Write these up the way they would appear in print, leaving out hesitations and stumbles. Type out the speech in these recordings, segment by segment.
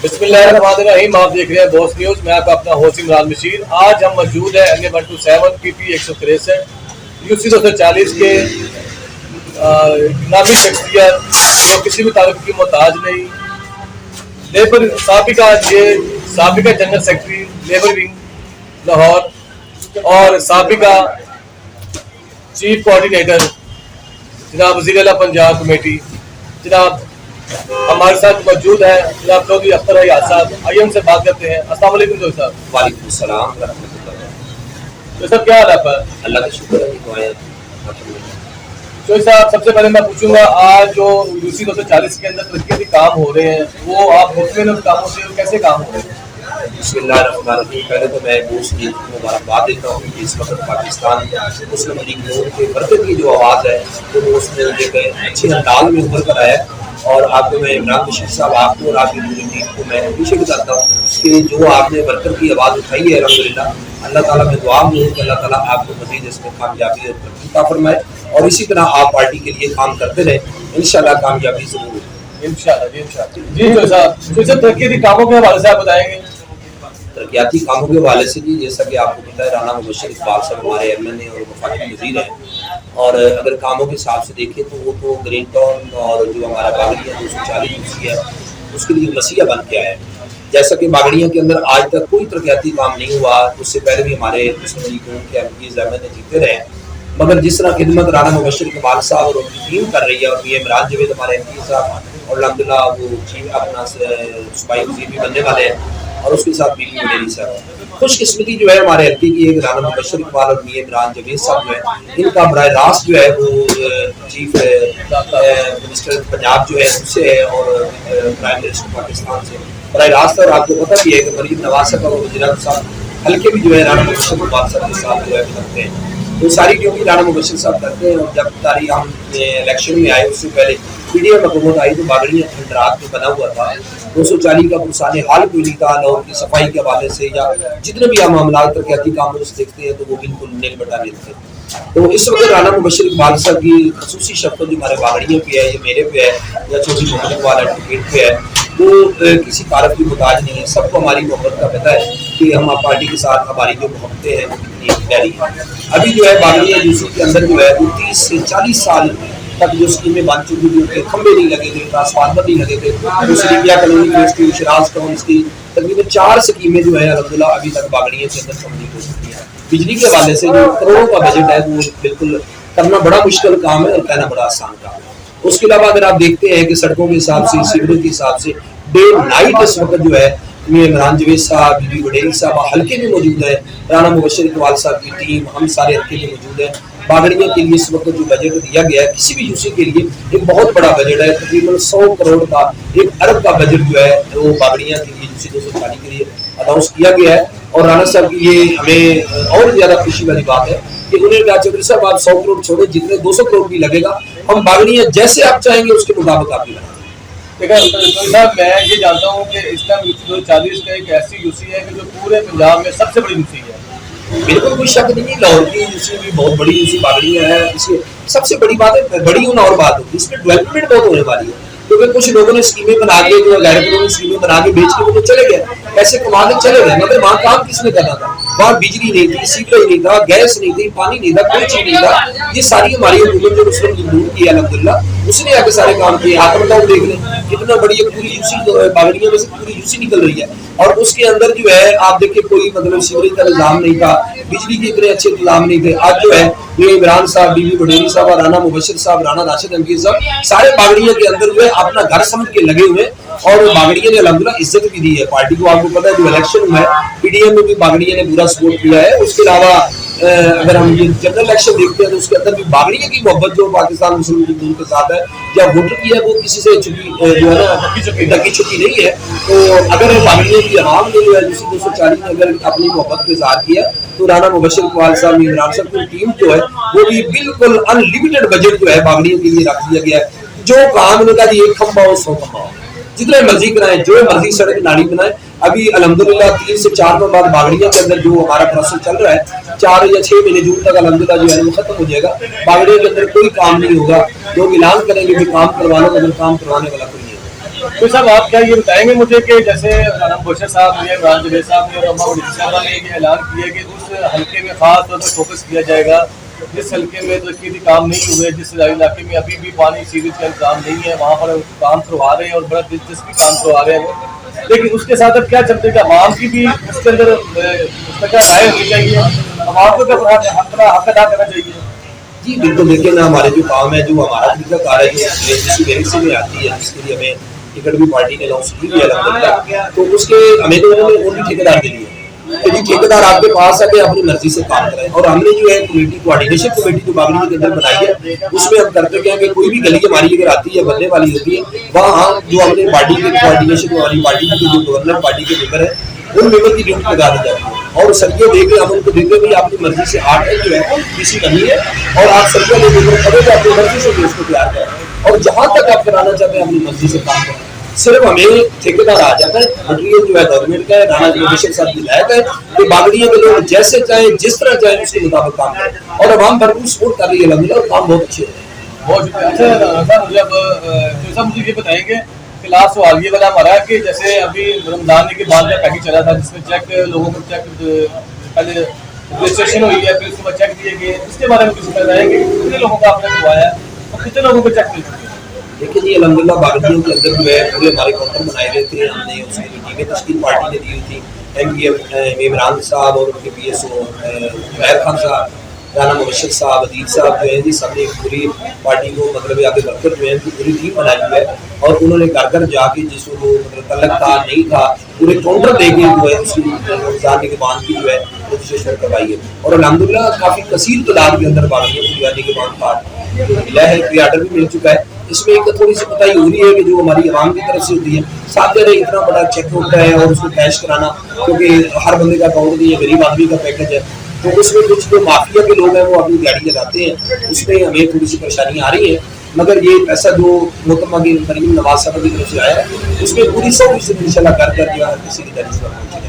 बिस्मिल्लाहिर्रहमानिर्रहीम। आप देख रहे हैं बॉस न्यूज़। मैं आपका अपना होस्ट इमरान बशीर। आज हम मौजूद है NA-127 PP 163 UC 240 के नामी शख्सियत जो किसी भी तारुफ की मोहताज नहीं, लेबर साबिका general secretary labour wing Lahore और साबिका चीफ कोऑर्डिनेटर जनाब वज़ीर आला पंजाब कमेटी जनाब हमारे साथ मौजूद है जनाब चौधरी अख्तर हयात साहब। आइए उनसे बात करते हैं। अस्सलाम वालेकुम चौधरी साहब। वालेकुम सलाम तो सर क्या हाल है आपका? अल्लाह का शुक्र है। चौधरी साहब सबसे पहले मैं पूछूंगा, आज जो UC 240 के अंदर तरक्की काम हो रहे हैं वो आप मुतमिन उन कामों से कैसे काम हो रहे हैं? बिस्मिल्लाहिर्रहमानिर्रहीम। पहले तो मैं बॉस न्यूज़ को मुबारकबाद देता हूँ कि इस वक्त पाकिस्तान मुस्लिम लीग नून के वर्कर की जो आवाज़ है तो वो उसमें अच्छे अंदाज में उभर कर आया। और आपको मैं इमरान बशीर साहब आपको और आपकी पूरी टीम को मैं अप्रिशिएट करता हूँ कि जो आपने वर्कर की आवाज़ उठाई है अल्हम्दुलिल्लाह। अल्लाह ताला में दुआ में हूँ कि अल्लाह ताला आपको मज़ीद इसमें कामयाबी और तरक्की अता फरमाए और इसी तरह आप पार्टी के लिए काम करते रहें। इंशाल्लाह कामयाबी ज़रूर होगी। इंशाल्लाह जी, इंशाल्लाह जी। चौधरी साहब तो सर तरक्की कामों के हवाले से आप बताएंगे? तरक्याती कामों के हवाले से जी, जैसा कि आपको पता है राना मुबश्शिर इकबाल साहब हमारे MNA और वफाकी वज़ीर हैं और अगर कामों के हिसाब से देखें तो वो तो ग्रीन टाउन और जो हमारा बागड़ियाँ 240 UC है उसके लिए मसीहा बन के आया है। जैसा कि बागड़ियाँ के अंदर आज तक कोई तरक्याती काम नहीं हुआ, उससे पहले भी हमारे मुस्लिम लीग के MPs MNA जीते रहे, मगर जिस तरह खिदमत राना मुबश्शिर इकबाल साहब और उनकी टीम कर रही है और इमरान जवेद हमारे MP साहब और अल्हम्दुलिल्लाह वो चीफ अपना सूबाई वज़ीर भी बनने वाले हैं और उसके साथ बीबी वडेरी साहब। खुशकिस्मती जो है हमारे MP की एक राना मुबश्शिर इकबाल और इमरान जवेद साहब जो है इनका बराह रास्त जो है वो चीफ मिनिस्टर पंजाब जो है उससे है और प्राइम मिनिस्टर पाकिस्तान से बराह रास्त। और आपको पता भी है कि मरीम नवाज साहब और वज़ीर आज़म साहब हल्के भी जो है राना मुबश्शिर इकबाल साहब के साथ जो है करते हैं। तो सारी ड्यूटी राना मुबश्शिर साहब करते हैं। और जब तारीख हम इलेक्शन में आए उससे पहले PDM हुकूमत आई तो बागड़ियाँ खंडरात में बना हुआ था। 240 का पुरसाने हाल कोई नहीं था। लाहौर की सफाई के हवाले से या जितने भी हम मामला तरक्याती काम से देखते हैं तो वो बिल्कुल नील बटा लेते हैं। तो इस वक्त राना मुबश्शिर इकबाल साहब की खसूसी शफ़क़त जो हमारे बागड़ियों पे है या मेरे पे है या चौधरी मोहम्मद इकबाल एडवोकेट पे है वो किसी तारफ की मुताज नहीं है। सबको हमारी मोहब्बत का पता है कि हम पार्टी के साथ हमारी जो मोहब्बतें हैं वो कितनी प्यारी है। अभी जो है बागड़ियाँ UC के अंदर जो है वो 30 से 40 साल तक जो स्कीमें बन चुकी थी उनके खंभे नहीं लगे थे, ट्रांसफार्मर नहीं लगे थे। मुस्लिमिया कॉलोनी फेज़ की, शिराज टाउन्स की तकरीबन 4 स्कीमें जो है अल्हम्दुलिल्लाह अभी तक बागड़ियों के अंदर कंप्लीट हो चुकी हैं। बिजली के हवाले से जो करोड़ों का बजट है वो बिल्कुल करना बड़ा मुश्किल काम है और कहना बड़ा आसान काम है। उसके अलावा अगर आप देखते हैं कि सड़कों के हिसाब से, सीवरेज के हिसाब से डे नाइट इस वक्त जो है इमरान जवेद साहब, बीबी वडेरी साहब हल्के में मौजूद है, राना मुबश्शिर इकबाल साहब की टीम, हम सारे हल्के में मौजूद हैं। बागड़ियाँ के लिए इस वक्त जो बजट दिया गया है किसी भी UC के लिए एक बहुत बड़ा बजट है, तकरीबन 100 करोड़ का, 1 अरब का बजट जो है वो बागड़ियाँ के लिए UC 240 के लिए अनाउंस किया गया है। और राना साहब की ये हमें और ज़्यादा खुशी वाली बात है कि उन्होंने कहा चौधरी साहब आप 100 करोड़ छोड़े, जितने 200 करोड़ भी लगेगा हम बागड़ियाँ जैसे आप चाहेंगे उसके मुताबिक आप भी बनाएंगे। साहब मैं ये जानता हूँ कि इस टाइम UC 240 का एक ऐसी UC है कि जो पूरे पंजाब में सबसे बड़ी UC है। बिल्कुल कोई शक नहीं, लाहौर की UC भी बहुत बड़ी UC बागड़ियाँ है। इसलिए सबसे बड़ी बात है, बड़ी और बात होगी इसमें डेवलपमेंट बहुत होने वाली है क्योंकि कुछ लोगों ने स्कीमें बना के जो गैर कानूनी स्कीमें बना के बेच के वो तो चले गए, पैसे कमा के चले गए, मगर वहाँ काम किसने करना था? वहाँ बिजली नहीं थी, सीवरेज नहीं था, गैस नहीं थी, पानी नहीं था, कोई चीज नहीं था। ये सारी हमारी हुकूमत जो मुस्लिम लीग नून की अल्हम्दुलिल्लाह उसने आके सारे काम किए। आप बताओ देख लें कितना बड़ी एक पूरी UC बागड़ियाँ में से पूरी UC निकल रही है और उसके अंदर जो है आप देखिए कोई मतलब सीवरेज का निज़ाम नहीं था, बिजली के इतने अच्छे निज़ाम नहीं थे। आज जो है ये इमरान साहब, बीबी वडेरी साहब, राना मुबश्शिर साहब, राना राशिद अंकीर साहब सारे बागड़ियों के अंदर जो है अपना घर समझ के लगे हुए और बागड़ियों ने अल्हम्दुलिल्लाह इज्जत भी दी है पार्टी को। आपको पता है जो इलेक्शन हुआ है PDM में भी बागड़ियों ने पूरा सपोर्ट किया है। उसके अलावा अगर हम ये जनरल इलेक्शन देखते हैं तो उसके अंदर भी बागड़ियों की मोहब्बत जो पाकिस्तान मुस्लिम लीग नून के साथ है या वोटर की है वो किसी से छुपी जो है ना ढकी छुपी नहीं है। तो अगर बागड़ियों की आवाम ने जो है UC 240 ने अगर अपनी मोहब्बत का इज़हार किया तो राना मुबश्शिर इकबाल साहब, इमरान साहब की टीम जो है वो भी बिल्कुल अनलिमिटेड बजट जो है बागड़ियों के लिए रख दिया गया है। जो काम उन्होंने कहा एक खंभा हो 100 खंभा हो, जितने मर्जी कराएं, जो मर्जी सड़क नाली बनाए। अभी अल्हम्दुलिल्लाह 3 से 4 माह बाद बागड़ियाँ के अंदर जो हमारा प्रोसेस चल रहा है 4 या 6 महीने जून तक अल्हम्दुलिल्लाह जो है वो खत्म हो जाएगा। बागड़ियों के अंदर कोई काम नहीं होगा, लोग ऐलान करेंगे कि काम करवा लो, मगर काम करवाने वाला कोई नहीं होगा। تو صاحب آپ کیا یہ بتائیں گے مجھے کہ جیسے رانا مبشر صاحب نے، عمران جوید صاحب نے اور اما ولی صاحبہ نے یہ اعلان کیا کہ اس حلقے میں خاص طور پر فوکس کیا جائے گا جس حلقے میں ترقیتی کام نہیں ہوئے، جس علاقے میں ابھی بھی پانی سیوریج کا انتظام نہیں ہے، وہاں پر کام کروا رہے ہیں اور بڑا دلچسپی کام کروا رہے ہیں، لیکن اس کے ساتھ اب کیا چلتے کہ عوام کی بھی اس کے اندر مستقل رائے ہونی چاہیے، عوام کو حق ادا کرنا چاہیے. جی بالکل، دیکھیں نا ہمارے جو کام ہے، جو ہمارا طریقہ کار ہے، جس کی میرٹ سے بھی آتی ہے، جس کے لیے ہمیں ٹکٹ بھی پارٹی نے لانچ کی ہے الحمدللہ، تو اس کے ہمیں تو انہوں نے وہ بھی ٹھیکیدار دے دیے کہ جی ٹھیکیدار آپ کے پاس ہے کہ اپنی مرضی سے کام کریں. اور ہم نے جو ہے کمیٹی کوآرڈینیشن کمیٹی جو باغڑی کے اندر بنائی ہے، اس میں ہم کرتے ہیں کہ کوئی بھی گلی ہماری اگر آتی ہے بننے والی ہوتی ہے، وہاں جو ہم نے پارٹی کے کوآرڈینیشن ہماری پارٹی کے جو گورنر پارٹی کے ممبر ہیں ان ممبر کی ڈیوٹی لگا دی جاتی ہے اور سرکے دے کے ہم ان کو دیتے بھی اپنی مرضی سے آٹھ جو ہے کسی نہیں ہے اور آپ سرکے لے کے کھڑے تو اپنی مرضی سے اس کو تیار کریں اور جہاں تک آپ کرانا چاہتے ہیں اپنی مرضی سے کام کریں. صرف ہمیں ٹھیکیدار آ جاتا ہے، مٹیریل جو ہے گورنمنٹ کا ہے، رانا مبشر صاحب کی ہدایت ہے کہ باغڑیوں کے لوگ جیسے چاہیں جس طرح چاہیں اس کے مطابق کام کریں اور عوام بھرپور سپورٹ کر رہی ہے الحمدللہ اور کام بہت اچھے ہیں. بہت شکریہ. اچھا مجھے اب صاحب مجھے یہ بتائیں گے کہ لاسٹ سوال یہ والا ہمارا کہ جیسے ابھی رمضان کے بعد کا پیکج چلا تھا جس میں چیک لوگوں کو چیک پہلے رجسٹریشن ہوئی ہے، پھر اس کے بعد چیک دیے گئے، اس کے بارے میں کچھ بتائیں گے کتنے لوگوں کا آپ نے کروایا ہے اور کتنے لوگوں کو چیک مل چکے ہیں؟ دیکھیں جی الحمدللہ باغڑیوں کے اندر جو ہے پورے ہمارے کاؤنٹر بنائے گئے تھے، ہم نے اس کی ٹیمیں تشکیل پارٹی نے دی ہوئی تھی، ایم پی ایم عمران صاحب اور ان کے P S O Tahir Khan صاحب، رانا مبشر صاحب، عدیل صاحب جو ہیں جی سب نے پوری پارٹی کو مطلب آگے بڑھ کر جو ہے پوری ٹیم بنائی ہوئی ہے اور انہوں نے گھر گھر جا کے جس کو مطلب تعلق تھا نہیں تھا پورے کاؤنٹر دے کے جو ہے اس کی رمضان کے بعد کی جو ہے رجسٹریشن کروائی ہے اور الحمدللہ کافی کثیر تعداد کے اندر باغیوں کو رمضان کے بعد کارڈ ملا ہے، پری آرڈر بھی مل چکا ہے. اس میں ایک تھوڑی سی بتائی ہو رہی ہے کہ جو ہماری عوام کی طرف سے ہوتی ہے ساتھ دے رہے اتنا بڑا چیک ہوتا ہے اور اس کو کیش کرانا کیونکہ ہر بندے کا اکاؤنٹ نہیں ہے، غریب آدمی کا پیکج ہے، تو اس میں کچھ جو مافیا کے لوگ ہیں وہ اپنی گاڑی لگاتے ہیں، اس میں ہمیں تھوڑی سی پریشانیاں آ رہی ہیں، مگر یہ پیسہ جو محترمہ کی مریم نواز صاحب کی طرف سے آیا ہے اس میں پوری 100% انشاءاللہ کر جو ہے کسی کی گاڑی سے پہنچے گا.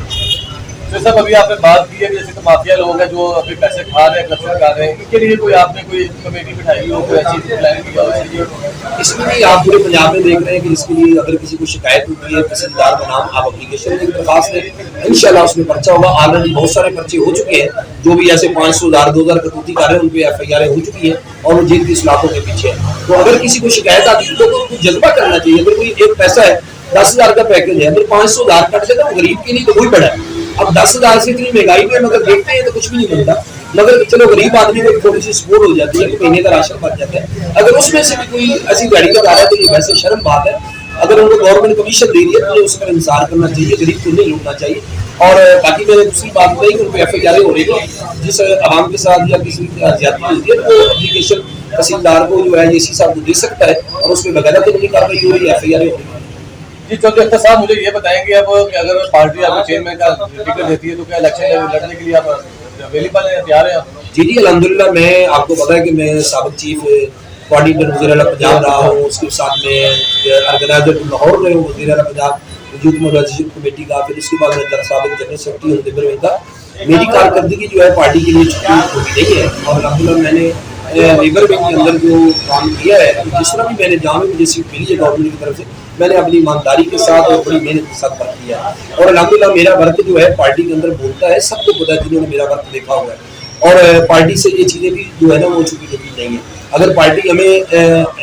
تو صاحب ابھی آپ نے بات کی ہے کہ جیسے کہ مافیا لوگ ہیں جو ابھی پیسے کھا رہے ہیں، کرپشن کر رہے ہیں، ان کے لیے کوئی آپ نے کوئی کمیٹی بٹھائی ہو، کوئی ایسی پلان کیا ہو؟ اس میں بھی آپ پورے پنجاب میں دیکھ رہے ہیں کہ اس کے لیے اگر کسی کو شکایت ہوتی ہے تحصیلدار کا نام آپ اپلیکیشن میں درخواست دیں، انشاءاللہ اس میں پرچہ ہوگا. آلریڈی بہت سارے پرچے ہو چکے ہیں، جو بھی ایسے 500 1000 2000 کٹوتی کر رہے ہیں ان پہ ایف آئی آر ہو چکی ہیں اور وہ جیل کی اصلاحوں کے پیچھے ہیں. تو اگر کسی کو شکایت آتی ہے تو کوئی جذبہ کرنا چاہیے. اگر کوئی ایک پیسہ ہے 10,000 کا پیکج ہے، اگر 500 1000 کٹ جائے تو غریب کے لیے تو وہی بڑا ہے. اب 10,000 سے اتنی مہنگائی میں مگر دیکھتے ہیں تو کچھ بھی نہیں ملتا، مگر چلو غریب آدمی کو تھوڑی سی سپورٹ ہو جاتی ہے کہ مہینے کا راشن بچ جاتا ہے. اگر اس میں سے بھی کوئی ایسی گاڑی کا رہا ہے تو یہ ویسے شرم بات ہے. اگر ان کو گورنمنٹ کمیشن دے رہی ہے تو اس پر انصار کرنا چاہیے، غریب کو نہیں لوٹنا چاہیے. اور باقی میں نے دوسری بات بتائی کہ ان پہ ایف آئی آر ہو رہی ہے جس عوام کے ساتھ یا کسی زیادتی ہوتی ہے وہ اپلیکیشن تحصیلدار کو جو ہے اے سی صاحب کو دے سکتا ہے اور اس پہ بغیر قانونی کارروائی ہو رہی ہے، ایف آئی آر ہو رہی ہے. جی چودھری اختر صاحب مجھے یہ بتائیں گے اب کہ اگر پارٹی آپ کو چیئرمین کا ٹکٹ دیتی ہے تو کیا الیکشن لڑنے کے لیے آپ اویلیبل ہیں، تیار ہیں آپ؟ جی الحمدللہ میں آپ کو پتا ہے کہ میں سابق چیف کوآرڈینیٹر وزیر اعلیٰ پنجاب رہا ہوں، اس کے ساتھ میں آرگنائزر لاہور رہے ہوں وزیر اعلیٰ پنجاب یوتھ موبلائزیشن کمیٹی کا، پھر اس کے بعد میں سابق جنرل سیکرٹری ہوں دیبر کا. میری کارکردگی جو ہے پارٹی کے لیے چھٹی ہوتی نہیں ہے اور الحمدللہ میں نے لیبر ونگ کے اندر جو کام کیا ہے جس طرح بھی میں نے جہاں بھی مجھے سیٹ ملی ہے گورنمنٹ کی طرف سے میں نے اپنی ایمانداری کے ساتھ اور بڑی محنت کے ساتھ ورک کیا ہے اور الحمدللہ میرا ورک جو ہے پارٹی کے اندر بولتا ہے، سب کو پتا ہے جنہوں نے میرا ورک دیکھا ہوا ہے. اور پارٹی سے یہ چیزیں بھی جو ہے نا وہ چھپی چھپی نہیں ہے. اگر پارٹی ہمیں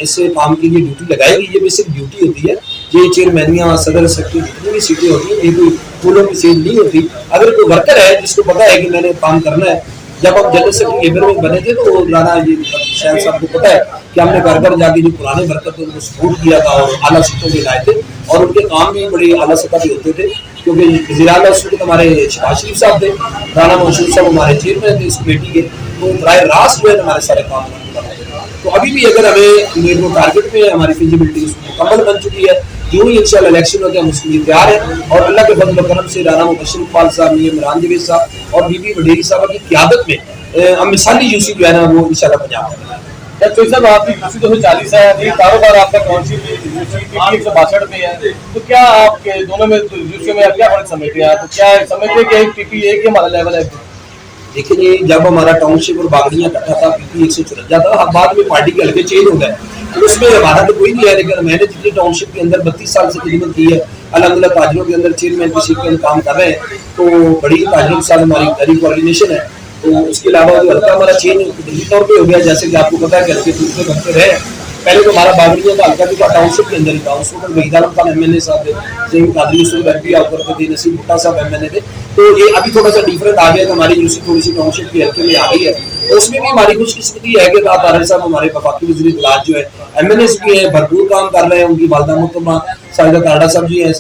ایسے کام کے لیے ڈیوٹی لگائے گی، یہ بھی صرف ڈیوٹی ہوتی ہے، یہ چیئرمینیاں صدر سیکرٹری جتنی بھی سیٹیں ہوتی ہیں یہ کوئی پھولوں کی سیٹ نہیں ہوتی. اگر کوئی ورکر ہے جس کو پتا ہے کہ میں نے کام کرنا ہے، جب ہم جنرل سیکرٹری لیبر میں بنے تھے تو رانا یہ شاید صاحب کو پتا ہے کہ ہم نے گھر گھر جا کے جو پرانے ورکر تھے ان کو سپورٹ کیا تھا اور اعلیٰ سطحوں پہ لائے تھے اور ان کے کام بھی بڑے اعلیٰ سطح پہ ہوتے تھے کیونکہ وزیر اعلیٰ اس وقت ہمارے شہباز شریف صاحب تھے، رانا مبشر صاحب ہمارے چیئرمین تھے اس کمیٹی کے، تو براہ راست جو ہے ہمارے سارے کام کرتے ہیں. تو ابھی بھی اگر ہمیں وہ ٹارگیٹ میں ہماری فیزیبلٹی مکمل بن چکی ہے، جو ہی انشاءاللہ الیکشن ہوتے ہیں ہم اس کے لیے تیار ہیں اور اللہ کے فضل و کرم سے رانا مبشر اقبال صاحب، عمران جوید صاحب اور بی بی وڈیری صاحب کی قیادت میں ہم مثالی یوسی جو ہے نا وہ انشاءاللہ پنجاب میں. چودھری صاحب آپ کی یوسی 240 ہے، یہ کاروبار آپ کا کون سی یوسی کی 162 میں ہے، تو کیا آپ کے دونوں میں یوسیوں میں کیا فرق سمجھتے ہیں؟ آپ کیا سمجھتے ہیں کہ پی پی ایک ہی ہمارا لیول ہے؟ देखिए जी, जब हमारा टाउनशिप और बागड़ियाँ इकट्ठा था, PP 154 था, अब बाद में पार्टी के हल्के चेंज हो गए, तो उसमें हमारा तो कोई नहीं है, लेकिन मैंने जितनी टाउनशिप के अंदर 32 साल से खिदमत की है, अलग अलग ताजरों के अंदर चेयरमैन की सीट पर काम कर रहे हैं, तो बड़ी ताजरों के साथ हमारी गहरी कोऑर्डिनेशन है। तो उसके अलावा जो हल्का हमारा चेंज कुदरती तौर पर हो गया, जैसे कि आपको पता है कि हल्के दूसरे बनते रहे, पहले तो हमारा बागड़िया का हल्का भी टाउनशिप के अंदर ही था, उस वक्त वहीद आलम खान MNA साहब थे, कादरी यूसुफ MP आप करते थे, नसीब भुट्टा साहब MNA थे, तो ये अभी थोड़ा सा डिफरेंट आ गया कि हमारी यूसी थोड़ी सी टाउनशिप की हल्के में आ गई है। तो उसमें भी हमारी खुशकिस्मती है कि रात आरिफ साहब हमारे वफाकी वज़ीर इत्तलात जो है MNAs भी हैं, भरपूर काम कर रहे हैं, उनकी वालदा मुहतरमा साहिदा काड़ा साहब जी हैं,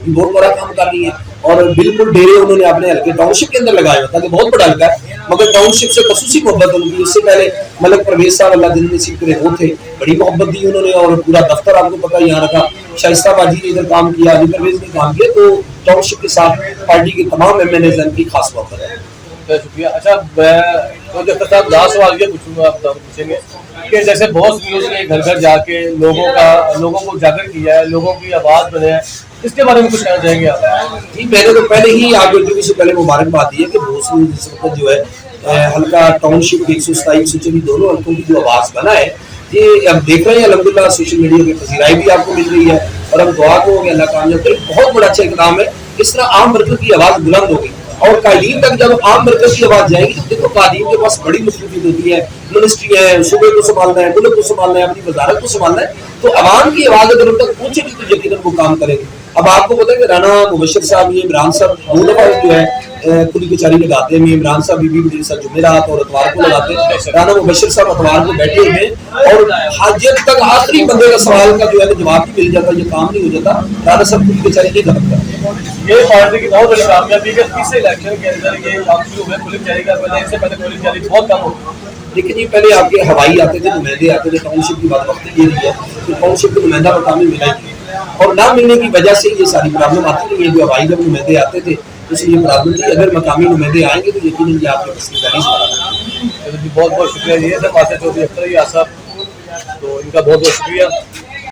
बहुत बड़ा काम कर रही है, और बिल्कुल डेरे उन्होंने अपने हल्के टाउनशिप के अंदर लगाए होता है, बहुत बड़ा हल्का है, मगर टाउनशिप से खसूसी मोहब्बत उनकी। इससे पहले मलक परवेज साहब अल्लाह दिन नसीब करे वो थे, बड़ी मोहब्बत दी उन्होंने, और पूरा दफ्तर आपको पता है यहाँ रखा, शाइस्ता बाजी ने इधर काम किया, अली परवेज ने काम किया, तो टाउनशिप के साथ पार्टी के तमाम MNAs की खास मोहब्बत है। शुक्रिया। अच्छा, तो जब साहब लास्ट सवाल ये पूछूंगा, आप पूछेंगे कि जैसे बहुत न्यूज़ ने घर घर जाके लोगों को उजागर किया है, लोगों की आवाज़ बने हैं, इसके बारे में कुछ कहना चाहेंगे आप? जी, मैंने तो पहले ही आप इंटरव्यू से पहले मुबारकबाद दी है कि बहुत सी इस वक्त जो है हल्का टाउनशिप 127 124 दोनों हल्कों की जो आवाज़ बना है, ये अब देख रहे हैं अल्हम्दुलिल्लाह सोशल मीडिया पे पजीराई भी आपको मिल रही है, और हम दुआ को अल्लाह कामयाब करे। बहुत बड़ा अच्छा इकदाम है, इस तरह आम वर्ग की आवाज़ बुलंद होगी, और कायदीन तक जब आम वर्ग की आवाज़ जाएगी तो देखो कायदीन के पास बड़ी मसरूफियत होती है, मिनिस्ट्री है, सूबे को संभालना है, मुल्क को संभालना है, अपनी वजारत को संभालना है, तो आवाम की आवाज़ अगर उन तक पहुंचेगी तो यकीनन वो काम करेगी। अब आपको पता है कि राना मुबशर साहब, ये इमरान साहब दो दफा जो है खुली कचहरी लगाते हैं, इमरान साहब बीबी बड़ी साहब जुमेरात और अतवार को लगाते हैं, राना मुबशर साहब अतवार को बैठे हुए, और हाजियत तक आखिरी बंदे का सवाल का जो है जवाब नहीं मिल जाता, ये काम नहीं हो जाता, राना साहब खुली कचहरी नहीं करता। ये पार्टी की बहुत बड़ी कामयाबी है, तीसरे इलेक्शन के अंदर ये काम शुरू हुए, खुली कचहरी का पहले, इससे पहले खुली कचहरी बहुत कम होती। देखिए जी, पहले आपके हवाई आते थे, नुमाइंदे आते थे, टाउनशिप की बात वक्त ये रही है कि टाउनशिप को नुमाइंदा मकामी मिला ही नहीं, और ना मिलने की वजह से ये सारी प्रॉब्लम आती नहीं है। जो हवाई जब नुमाइंदे आते थे इसलिए ये प्रॉब्लम थी, अगर मकामी नुमाइंदे आएंगे तो यकीनन ये आपके मसले बहुत बहुत शुक्रिया जी, सर मास्टर चौधरी अख्तर साहब, तो इनका बहुत बहुत शुक्रिया।